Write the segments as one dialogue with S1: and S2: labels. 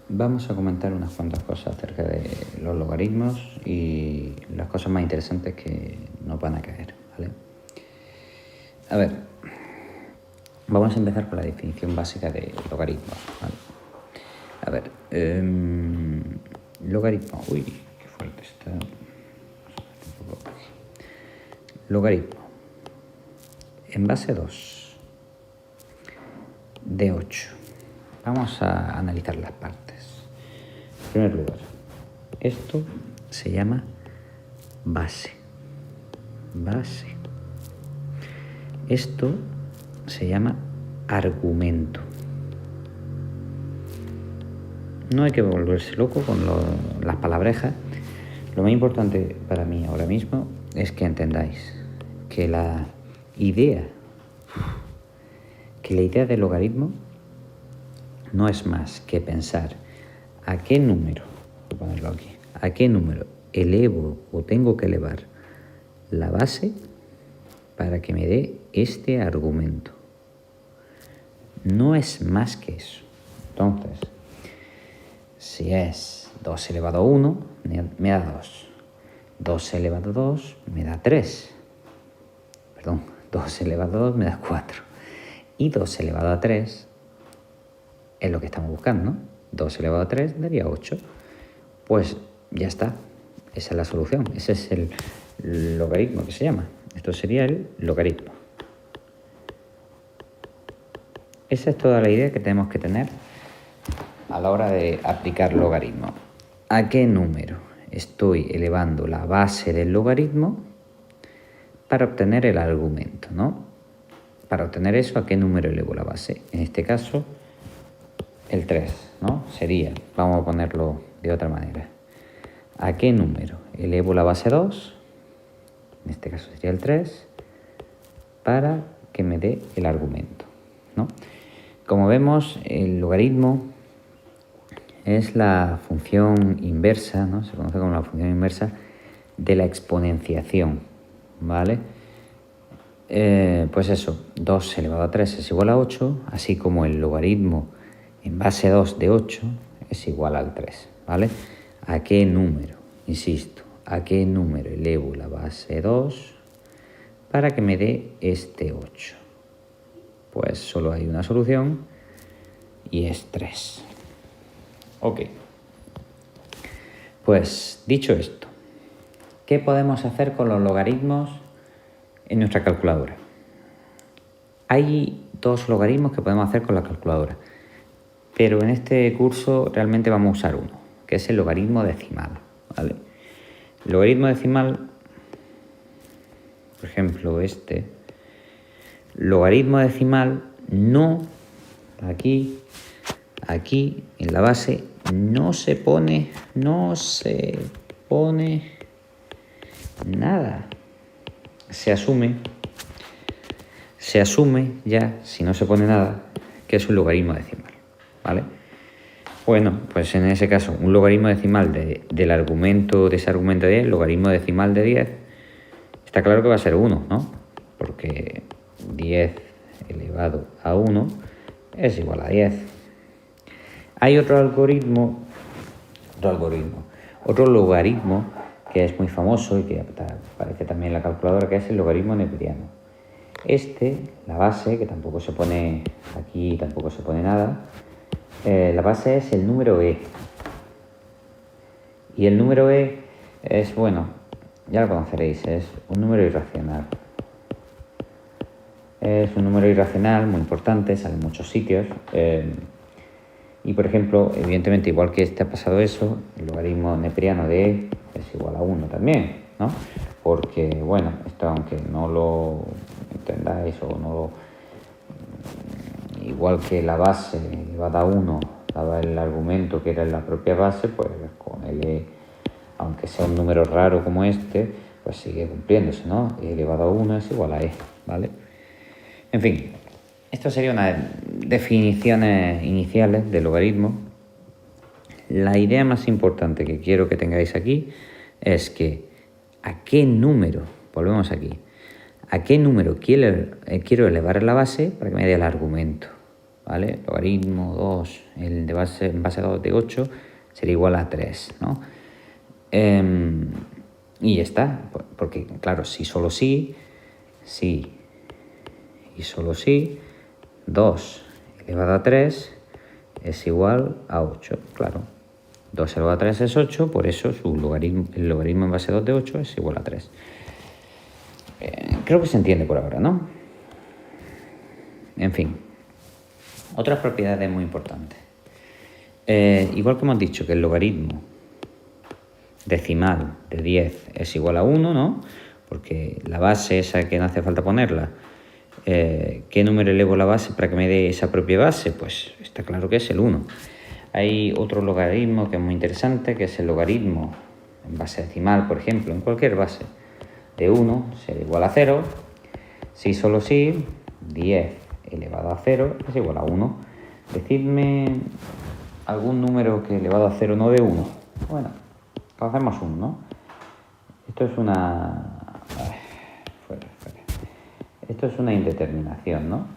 S1: Vamos a comentar unas cuantas cosas acerca de los logaritmos y las cosas más interesantes que nos van a caer, ¿vale? A ver, vamos a empezar con la definición básica de logaritmos, ¿vale? A ver, logaritmo, uy, qué fuerte está. Logaritmo en base 2 de 8. Vamos a analizar las partes. En primer lugar, esto se llama base. Base. Esto se llama argumento. No hay que volverse loco con las palabrejas. Lo más importante para mí ahora mismo es que entendáis que la idea del logaritmo no es más que pensar a qué número, voy a ponerlo aquí, a qué número elevo o tengo que elevar la base para que me dé este argumento. No es más que eso. Entonces, si es 2 elevado a 1, me da 2. 2 elevado a 2 me da 3. Perdón, 2 elevado a 2 me da 4. Y 2 elevado a 3 es lo que estamos buscando, ¿no? 2 elevado a 3 daría 8. Pues ya está. Esa es la solución. Ese es el logaritmo que se llama. Esto sería el logaritmo. Esa es toda la idea que tenemos que tener a la hora de aplicar logaritmo. ¿A qué número estoy elevando la base del logaritmo para obtener el argumento, ¿no? Para obtener eso, ¿a qué número elevo la base? En este caso, el 3, ¿no? Sería, vamos a ponerlo de otra manera. ¿A qué número elevo la base 2? En este caso sería el 3, para que me dé el argumento, ¿no? Como vemos, el logaritmo es la función inversa, ¿no? Se conoce como la función inversa de la exponenciación, ¿vale? Pues eso, 2 elevado a 3 es igual a 8, así como el logaritmo en base 2 de 8 es igual al 3, ¿vale? ¿A qué número? Insisto, ¿a qué número elevo la base 2 para que me dé este 8? Pues solo hay una solución y es 3. Ok. Pues dicho esto, ¿qué podemos hacer con los logaritmos en nuestra calculadora? Hay dos logaritmos que podemos hacer con la calculadora, pero en este curso realmente vamos a usar uno, que es el logaritmo decimal, ¿vale? El logaritmo decimal, por ejemplo, logaritmo decimal no, aquí, en la base, no se pone nada. Se asume ya, si no se pone nada, que es un logaritmo decimal, ¿vale? Bueno, pues en ese caso, un logaritmo decimal del argumento, de ese argumento de 10, logaritmo decimal de 10, está claro que va a ser 1, ¿no? Porque 10 elevado a 1 es igual a 10. Hay otro logaritmo que es muy famoso y que aparece también en la calculadora, que es el logaritmo neperiano. La base, que tampoco se pone aquí, tampoco se pone nada, la base es el número e. Y el número e es, bueno, ya lo conoceréis, es un número irracional. Es un número irracional muy importante, sale en muchos sitios. Y por ejemplo, evidentemente, igual que ha pasado eso, el logaritmo neperiano de e es igual a 1 también, ¿no? Porque, bueno, esto aunque no lo entendáis o no, igual que la base elevada a 1 daba el argumento que era la propia base, pues con el e, aunque sea un número raro como este, pues sigue cumpliéndose, ¿no? E elevado a 1 es igual a e, ¿vale? En fin, esto sería unas definiciones iniciales de logaritmo. La idea más importante que quiero que tengáis aquí es que ¿a qué número? Volvemos aquí. ¿A qué número quiero elevar la base para que me dé el argumento? ¿vale? Logaritmo 2, el de base, en base 2 de 8 sería igual a 3, ¿no? Y ya está, porque claro, si solo sí y solo sí, 2 elevado a 3 es igual a 8, claro. 2 elevado a 3 es 8, por eso el logaritmo en base 2 de 8 es igual a 3. Creo que se entiende por ahora, ¿no? En fin, otras propiedades muy importantes. Igual que hemos dicho que el logaritmo decimal de 10 es igual a 1, ¿no? Porque la base esa que no hace falta ponerla, ¿qué número elevo a la base para que me dé esa propia base? Pues está claro que es el 1. Hay otro logaritmo que es muy interesante, que es el logaritmo en base decimal, por ejemplo, en cualquier base de 1 será igual a 0. Si solo si, 10 elevado a 0 es igual a 1. Decidme algún número que elevado a 0 no dé 1. Bueno, hacemos 1, ¿no? Esto es una... fuera. Esto es una indeterminación, ¿no?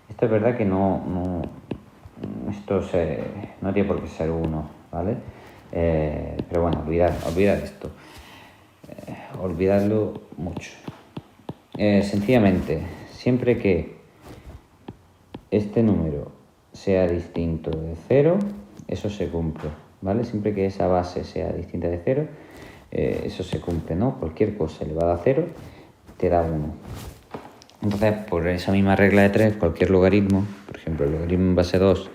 S1: Esto es verdad que no tiene por qué ser 1, ¿vale? Pero bueno, olvidad esto. Olvidarlo mucho. Sencillamente, siempre que este número sea distinto de 0, eso se cumple, ¿vale? Siempre que esa base sea distinta de 0, eso se cumple, ¿no? Cualquier cosa elevada a 0 te da 1. Entonces, por esa misma regla de 3, cualquier logaritmo, por ejemplo, el logaritmo en base 2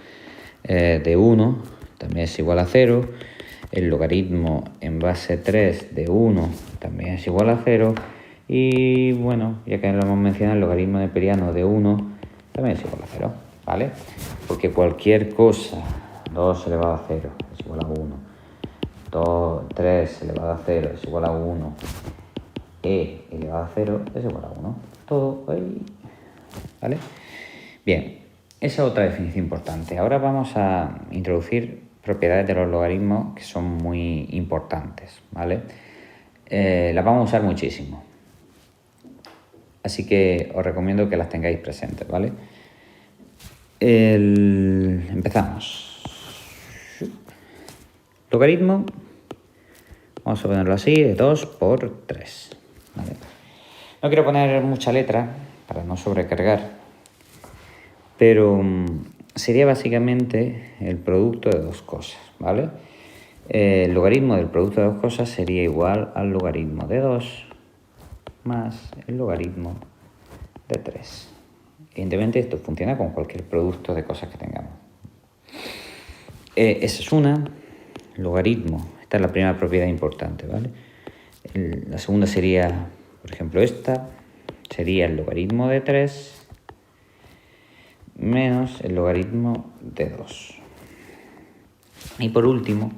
S1: de 1 también es igual a 0. El logaritmo en base 3 de 1 también es igual a 0. Y bueno, ya que lo hemos mencionado, el logaritmo neperiano de 1 también es igual a 0, ¿vale? Porque cualquier cosa, 2 elevado a 0 es igual a 1. 3 elevado a 0 es igual a 1. E elevado a 0 es igual a 1. Todo ahí, ¿vale? Bien, esa es otra definición importante. Ahora vamos a introducir propiedades de los logaritmos que son muy importantes, ¿vale? Las vamos a usar muchísimo. Así que os recomiendo que las tengáis presentes, ¿vale? Empezamos. Logaritmo, vamos a ponerlo así, de 2 por 3, ¿vale? No quiero poner mucha letra para no sobrecargar, pero sería básicamente el producto de dos cosas, ¿vale? El logaritmo del producto de dos cosas sería igual al logaritmo de 2 más el logaritmo de 3. Evidentemente esto funciona con cualquier producto de cosas que tengamos. Esa es una. Logaritmo, esta es la primera propiedad importante, ¿vale? La segunda sería, por ejemplo, esta sería el logaritmo de 3 menos el logaritmo de 2. Y por último,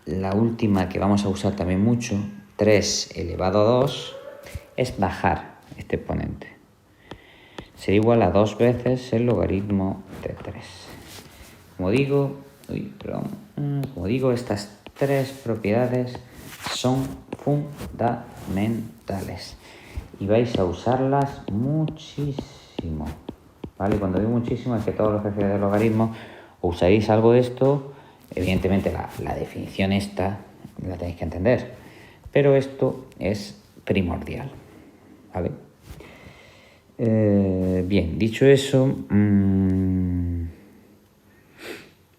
S1: la última que vamos a usar también mucho, 3 elevado a 2, es bajar este exponente. Sería igual a 2 veces el logaritmo de 3. Como digo, estas tres propiedades son fundamentales y vais a usarlas muchísimo, ¿vale? Cuando digo muchísimo es que todos los ejercicios de logaritmos usáis algo de esto. Evidentemente la definición esta la tenéis que entender, pero esto es primordial, ¿vale? Bien, dicho eso,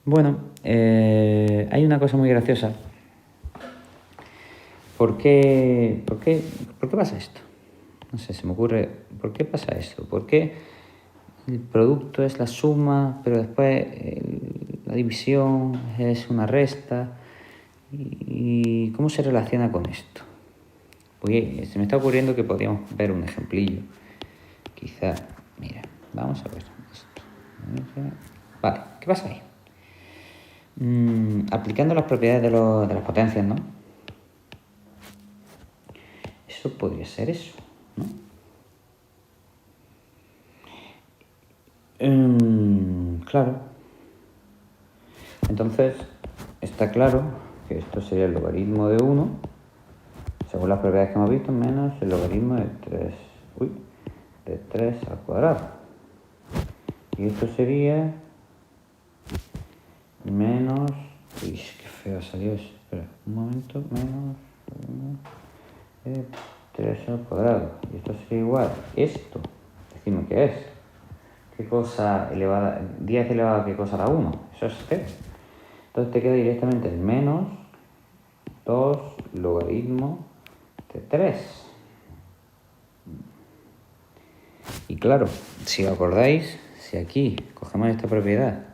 S1: bueno, hay una cosa muy graciosa. ¿Por qué pasa esto? No sé, se me ocurre, ¿por qué pasa esto? ¿Por qué el producto es la suma, pero después la división es una resta? ¿Y cómo se relaciona con esto? Porque se me está ocurriendo que podríamos ver un ejemplillo. Quizá, mira, vamos a ver esto. Vale, ¿qué pasa ahí? Aplicando las propiedades de las potencias, ¿no? Eso podría ser eso, ¿no? Claro. Entonces, está claro que esto sería el logaritmo de 1, según las propiedades que hemos visto, menos el logaritmo de 3. De 3 al cuadrado. Y esto sería menos... Uy, qué feo salió eso. Espera, un momento. Menos 3 al cuadrado. Y esto sería igual. Esto. Decime qué es. ¿Qué cosa elevada? 10 elevado a qué cosa da 1. Eso es 3. Entonces te queda directamente el menos 2 logaritmo de 3. Y claro, si os acordáis, si aquí cogemos esta propiedad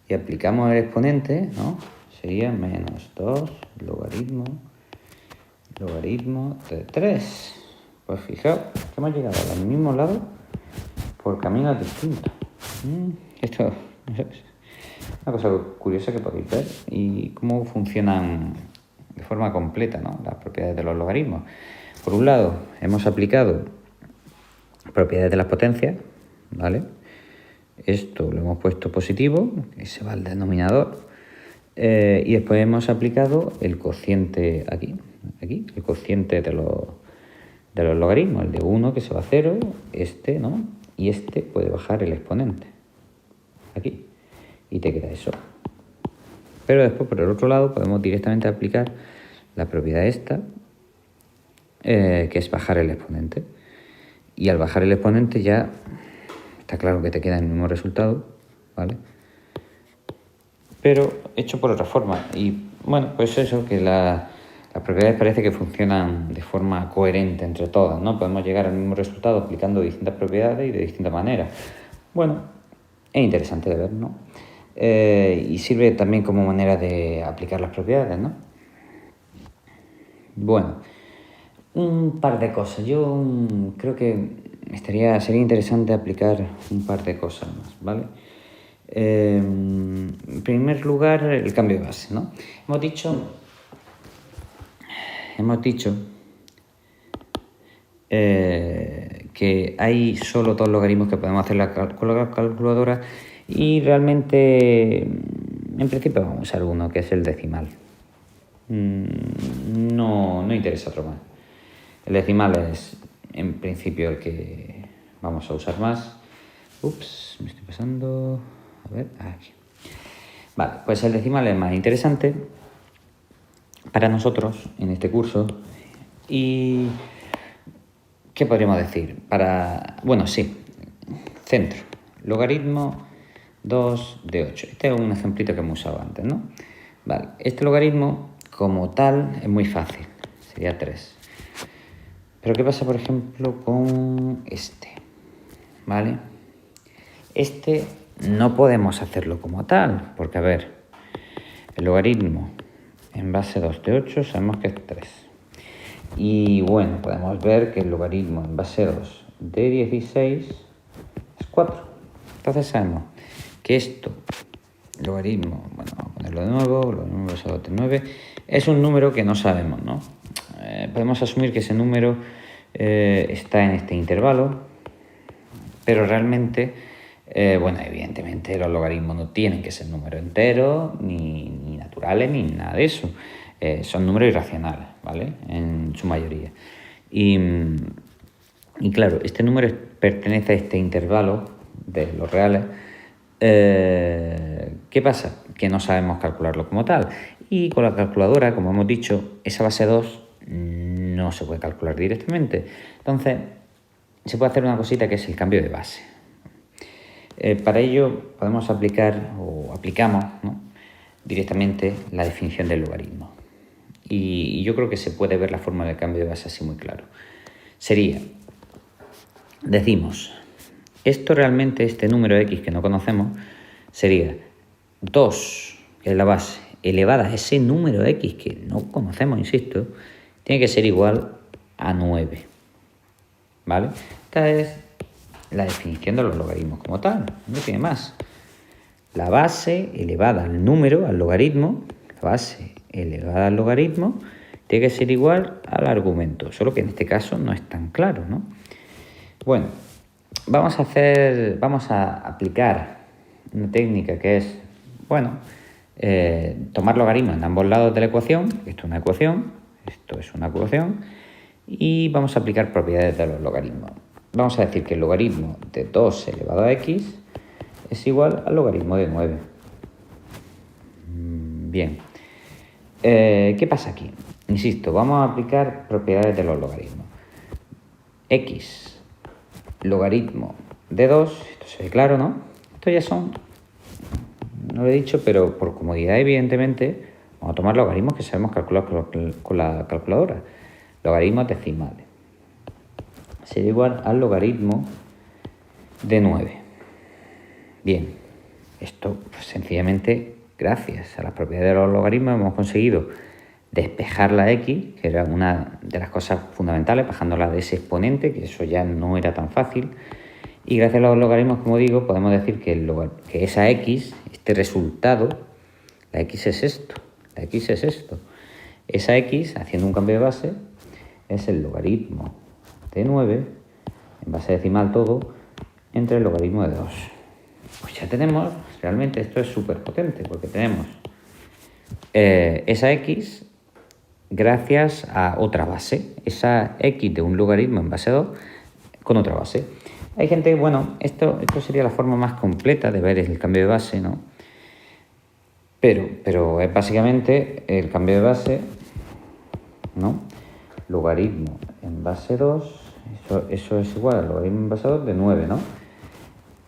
S1: y aplicamos el exponente, ¿no? Sería menos 2 logaritmo de 3. Pues fijaos que hemos llegado al mismo lado por caminos distintos. Esto es una cosa curiosa que podéis ver y cómo funcionan de forma completa, ¿no? Las propiedades de los logaritmos. Por un lado, hemos aplicado propiedades de las potencias, ¿vale? Esto lo hemos puesto positivo, que se va al denominador, y después hemos aplicado el cociente aquí, el cociente de los logaritmos, el de 1 que se va a 0, este, ¿no? Y este puede bajar el exponente, aquí, y te queda eso. Pero después, por el otro lado, podemos directamente aplicar la propiedad esta, que es bajar el exponente. Y al bajar el exponente ya está claro que te queda el mismo resultado, ¿vale? Pero hecho por otra forma. Y bueno, pues eso, que las propiedades parece que funcionan de forma coherente entre todas, ¿no? Podemos llegar al mismo resultado aplicando distintas propiedades y de distintas maneras. Bueno, es interesante de ver, ¿no? Y sirve también como manera de aplicar las propiedades, ¿no? Bueno, un par de cosas. Yo creo que sería interesante aplicar un par de cosas más, ¿vale? En primer lugar, el cambio de base, ¿no? Hemos dicho que hay solo 2 logaritmos que podemos hacer con la calculadora y realmente, en principio, vamos a usar uno, que es el decimal. No interesa otro más. El decimal es, en principio, el que vamos a usar más. Ups, me estoy pasando. A ver, aquí. Vale, pues el decimal es más interesante para nosotros en este curso. ¿Y qué podríamos decir? Bueno, sí, centro, logaritmo 2 de 8. Este es un ejemplito que hemos usado antes, ¿no? Vale, este logaritmo como tal es muy fácil, sería 3. Pero ¿qué pasa, por ejemplo, con este? ¿Vale? Este no podemos hacerlo como tal, porque, a ver, el logaritmo en base 2 de 8 sabemos que es 3. Y bueno, podemos ver que el logaritmo en base 2 de 16 es 4. Entonces sabemos que esto, logaritmo, bueno, vamos a ponerlo de nuevo, logaritmo en base 2 de 9, es un número que no sabemos, ¿no? Podemos asumir que ese número está en este intervalo, pero realmente, bueno, evidentemente los logaritmos no tienen que ser números enteros, ni naturales, ni nada de eso. Son números irracionales, ¿vale? En su mayoría. Y claro, este número pertenece a este intervalo de los reales. ¿Qué pasa? Que no sabemos calcularlo como tal. Y con la calculadora, como hemos dicho, esa base 2 no se puede calcular directamente. Entonces, se puede hacer una cosita que es el cambio de base. Para ello podemos aplicar, o aplicamos, ¿no?, directamente la definición del logaritmo. Y yo creo que se puede ver la forma del cambio de base así muy claro. Sería, decimos, esto realmente, este número x que no conocemos, sería 2, que es la base, elevada a ese número x que no conocemos, insisto, tiene que ser igual a 9. ¿Vale? Esta es la definición de los logaritmos como tal, no tiene más. La base elevada al número, al logaritmo, la base elevada al logaritmo, tiene que ser igual al argumento, solo que en este caso no es tan claro, ¿no? Bueno, vamos a aplicar una técnica que es, bueno, tomar logaritmos en ambos lados de la ecuación. Esto es una ecuación, esto es una ecuación, y vamos a aplicar propiedades de los logaritmos. Vamos a decir que el logaritmo de 2 elevado a x es igual al logaritmo de 9. Bien. ¿Qué pasa aquí? Insisto, vamos a aplicar propiedades de los logaritmos. X logaritmo de 2, esto se ve claro, ¿no? Esto ya son, no lo he dicho, pero por comodidad, evidentemente, vamos a tomar logaritmos que sabemos calcular con la calculadora. Logaritmos decimales. Sería igual al logaritmo de 9. Bien, esto pues, sencillamente, gracias a las propiedades de los logaritmos, hemos conseguido despejar la x, que era una de las cosas fundamentales, bajándola de ese exponente, que eso ya no era tan fácil. Y gracias a los logaritmos, como digo, podemos decir que esa x, este resultado, la x es esto, Esa x, haciendo un cambio de base, es el logaritmo de 9, en base decimal todo, entre el logaritmo de 2. Pues ya tenemos, realmente esto es súper potente, porque tenemos esa x gracias a otra base, esa x de un logaritmo en base 2 con otra base. Hay gente, bueno, esto sería la forma más completa de ver el cambio de base, ¿no? Pero es básicamente el cambio de base, ¿no? Logaritmo en base 2, eso es igual al logaritmo en base 2 de 9, ¿no?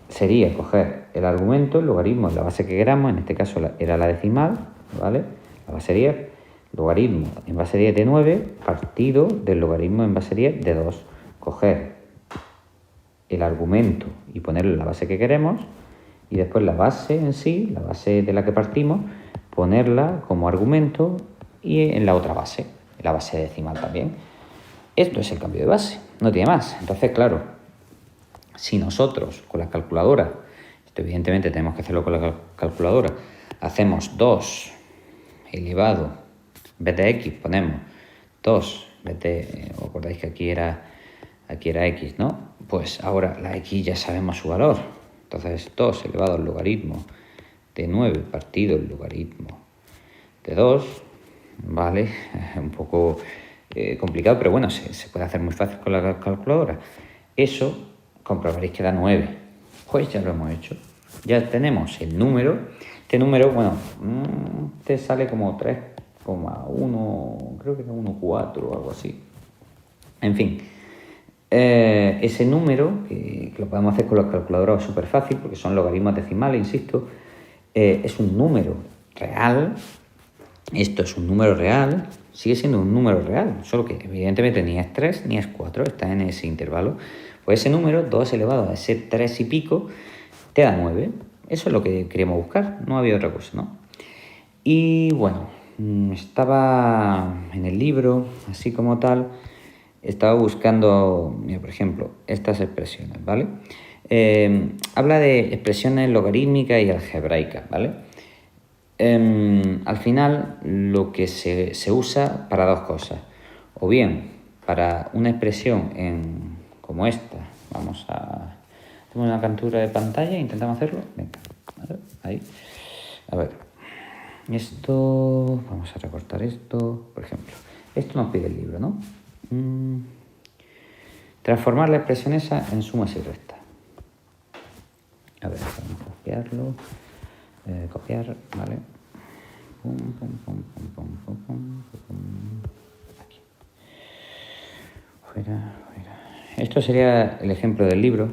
S1: Sería coger el argumento, el logaritmo, la base que queramos, en este caso era la decimal, ¿vale? La base 10, logaritmo en base 10 de 9, partido del logaritmo en base 10 de 2. Coger el argumento y ponerle la base que queremos, y después la base en sí, la base de la que partimos, ponerla como argumento y en la otra base, en la base decimal también. Esto es el cambio de base, no tiene más. Entonces, claro, si nosotros con la calculadora, esto evidentemente tenemos que hacerlo con la calculadora, hacemos 2 elevado, en vez de x ponemos 2, en vez de, ¿os acordáis que aquí era x, ¿no? Pues ahora la x ya sabemos su valor. Entonces 2 elevado al logaritmo de 9 partido el logaritmo de 2, ¿vale? Un poco complicado, pero bueno, se puede hacer muy fácil con la calculadora. Eso comprobaréis que da 9. Pues ya lo hemos hecho. Ya tenemos el número. Este número, bueno, te sale como 3,1, creo que es 1,4 o algo así. En fin, ese número, que lo podemos hacer con la calculadora, es súper fácil porque son logaritmos decimales, insisto, es un número real. Esto es un número real, sigue siendo un número real, solo que evidentemente ni es 3 ni es 4, está en ese intervalo. Pues ese número, 2 elevado a ese 3 y pico, te da 9. Eso es lo que queríamos buscar, no había otra cosa, ¿no? Y bueno, estaba en el libro, así como tal, estaba buscando, mira, por ejemplo, estas expresiones, ¿vale? Habla de expresiones logarítmicas y algebraicas, ¿vale? Al final, lo que se usa para dos cosas. O bien, para una expresión como esta. Hacemos una captura de pantalla e intentamos hacerlo. Venga, ¿vale? Ahí. A ver. Esto, vamos a recortar esto, por ejemplo. Esto nos pide el libro, ¿no? Transformar la expresión esa en sumas y restas. A ver, vamos a copiarlo. Copiar, ¿vale? Aquí. Fuera. Esto sería el ejemplo del libro.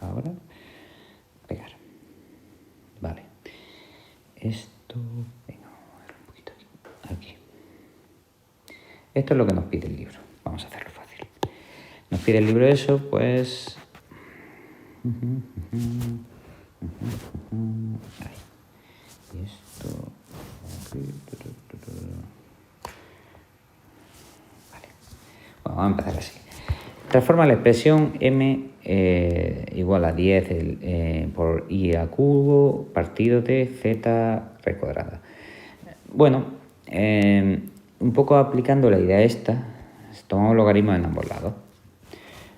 S1: Ahora, pegar. Vale. Esto, venga, vamos a ver un poquito aquí. Esto es lo que nos pide el libro. Vamos a hacerlo fácil. Nos pide el libro eso, pues... Ahí. Y esto... Vale. Bueno, vamos a empezar así. Transforma la expresión m igual a 10 por i al cubo partido de z raíz cuadrada. Bueno, un poco aplicando la idea esta, tomamos logaritmos en ambos lados.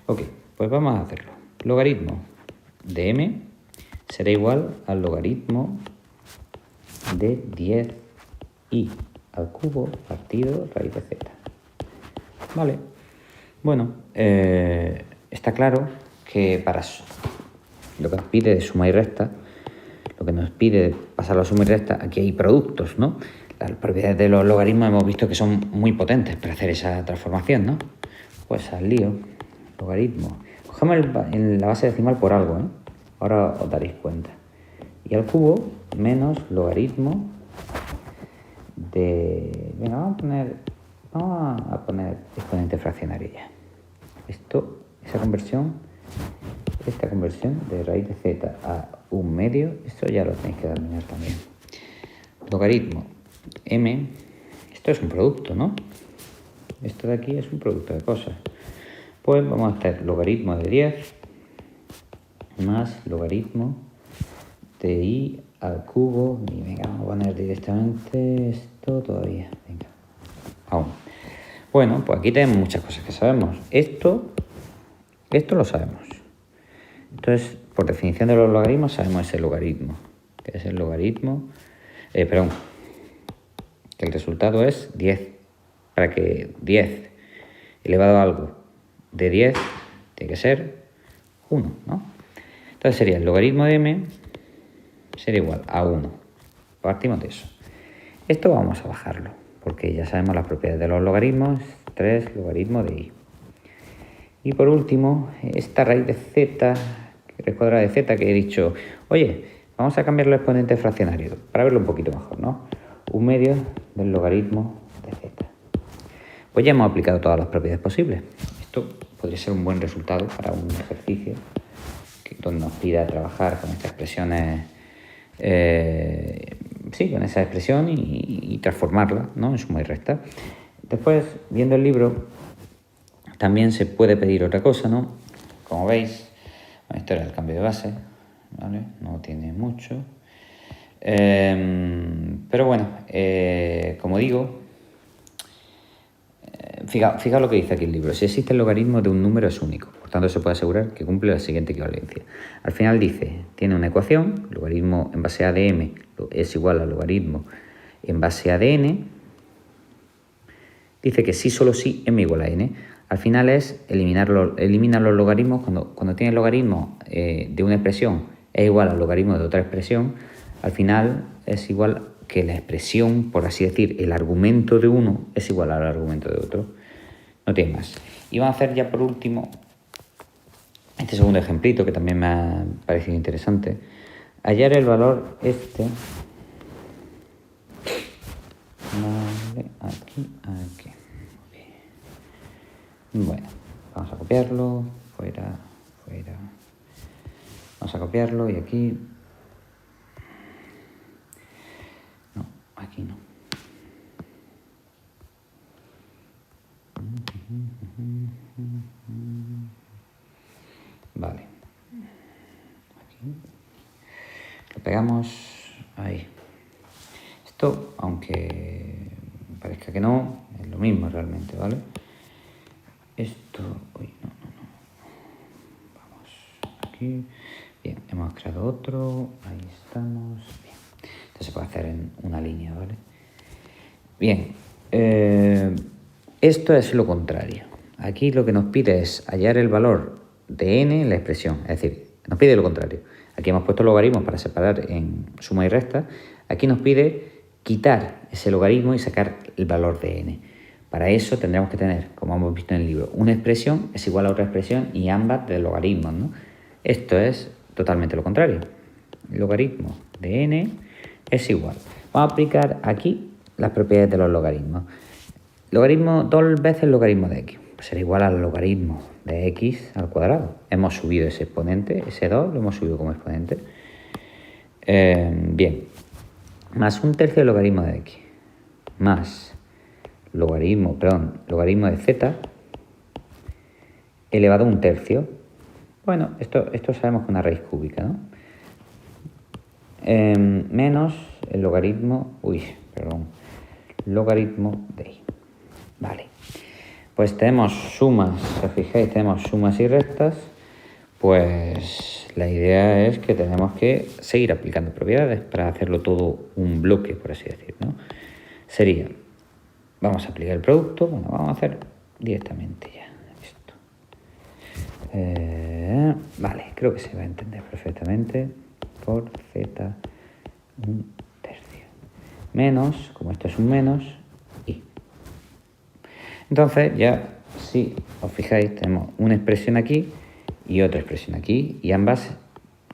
S1: Ok, pues vamos a hacerlo. Logaritmo de m será igual al logaritmo de 10i al cubo partido raíz de z. Vale. Bueno, está claro que para lo que nos pide de suma y resta, lo que nos pide de pasarlo a suma y resta, aquí hay productos, ¿no? Las propiedades de los logaritmos hemos visto que son muy potentes para hacer esa transformación, ¿no? Pues al lío, logaritmo. Cogemos en la base decimal por algo, ¿eh? Ahora os daréis cuenta. Y al cubo menos logaritmo de... Venga, vamos a poner exponente fraccionario ya. Esta conversión de raíz de z a 1/2, esto ya lo tenéis que dominar también. Logaritmo m, esto es un producto, ¿no? Esto de aquí es un producto de cosas. Pues vamos a hacer logaritmo de 10 más logaritmo de i al cubo. Y venga, vamos a poner directamente esto todavía. Venga, aún. Bueno, pues aquí tenemos muchas cosas que sabemos. Esto lo sabemos. Entonces, por definición de los logaritmos, sabemos ese logaritmo. Que es el logaritmo... que el resultado es 10. Para que 10 elevado a algo de 10 tiene que ser 1, ¿no? Entonces sería el logaritmo de m sería igual a 1. Partimos de eso. Esto vamos a bajarlo, porque ya sabemos las propiedades de los logaritmos. 3 logaritmo de i. Y por último, esta raíz de z, raíz cuadrada de z, que he dicho, oye, vamos a cambiar el exponente fraccionario, para verlo un poquito mejor, ¿no? 1/2 del logaritmo de z. Pues ya hemos aplicado todas las propiedades posibles. Esto podría ser un buen resultado para un ejercicio donde nos pida trabajar con estas expresiones, con esa expresión y transformarla, ¿no? En suma y resta. Después, viendo el libro, también se puede pedir otra cosa, ¿no? Como veis, esto era el cambio de base, ¿vale? No tiene mucho. Pero bueno, como digo, fijaos lo que dice aquí el libro. Si existe el logaritmo de un número es único, por tanto se puede asegurar que cumple la siguiente equivalencia. Al final dice, tiene una ecuación, logaritmo en base a de m es igual al logaritmo en base a de n. Dice que sí, solo sí, m igual a n. Al final es eliminar los logaritmos. Cuando tienes logaritmo de una expresión es igual al logaritmo de otra expresión, al final es igual que la expresión, por así decir, el argumento de uno es igual al argumento de otro. No tiene más. Y vamos a hacer ya por último este segundo ejemplito que también me ha parecido interesante. Hallar el valor este. Vale, aquí. Bueno, vamos a copiarlo, fuera. Vamos a copiarlo y aquí. No, aquí no. Vale. Aquí. Lo pegamos ahí. Esto, aunque parezca que no, es lo mismo realmente, ¿vale? Esto, no. Vamos aquí. Bien, hemos creado otro. Ahí estamos. Bien. Esto se puede hacer en una línea, ¿vale? Bien. Esto es lo contrario. Aquí lo que nos pide es hallar el valor de n en la expresión. Es decir, nos pide lo contrario. Aquí hemos puesto logaritmos para separar en suma y resta. Aquí nos pide quitar ese logaritmo y sacar el valor de n. Para eso tendremos que tener, como hemos visto en el libro, una expresión es igual a otra expresión y ambas de logaritmos, ¿no? Esto es totalmente lo contrario. El logaritmo de n es igual. Vamos a aplicar aquí las propiedades de los logaritmos. Logaritmo 2 veces el logaritmo de x. Pues será igual al logaritmo de x al cuadrado. Hemos subido ese exponente, ese 2 lo hemos subido como exponente. Bien. Más 1/3 del logaritmo de x. Más logaritmo de z elevado a 1/3. Bueno, esto sabemos que es una raíz cúbica, ¿no? Menos el logaritmo de i. Vale. Pues tenemos sumas, si os fijáis, tenemos sumas y restas. Pues la idea es que tenemos que seguir aplicando propiedades para hacerlo todo un bloque, por así decir, ¿no? Sería, vamos a aplicar el producto, bueno, vamos a hacer directamente ya esto. Vale, creo que se va a entender perfectamente, por z un tercio. Menos, como esto es un menos, y. Entonces ya, si os fijáis, tenemos una expresión aquí y otra expresión aquí, y ambas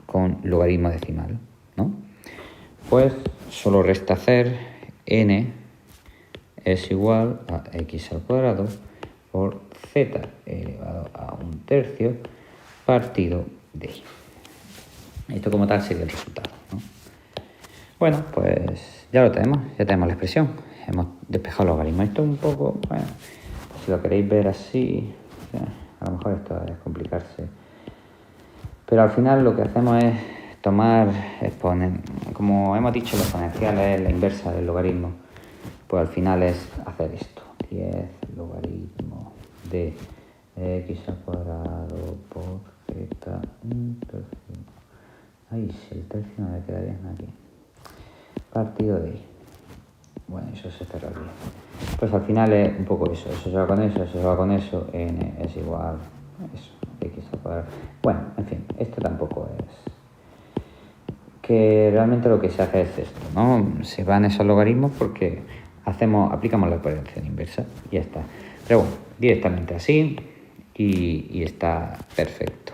S1: con logaritmo decimal, ¿no? Pues solo resta hacer n es igual a x al cuadrado por z elevado a un tercio partido de y. Esto como tal sería el resultado, ¿no? Bueno, pues ya lo tenemos, ya tenemos la expresión. Hemos despejado el logaritmo. Esto es un poco, bueno, si lo queréis ver así, a lo mejor esto es complicarse. Pero al final lo que hacemos es tomar, como hemos dicho, la exponencial es la inversa del logaritmo. Pues al final es hacer esto. 10 logaritmo de x al cuadrado por z un tercio. Ay, si el tercio no me queda bien aquí. Partido de y. Bueno, eso se cerra bien. Pues al final es un poco eso. Eso se va con eso, eso se va con eso. N es igual a eso, x al cuadrado. Bueno, en fin, esto tampoco es... Que realmente lo que se hace es esto, ¿no? Se van esos logaritmos porque aplicamos la operación inversa y ya está. Pero bueno, directamente así y está perfecto.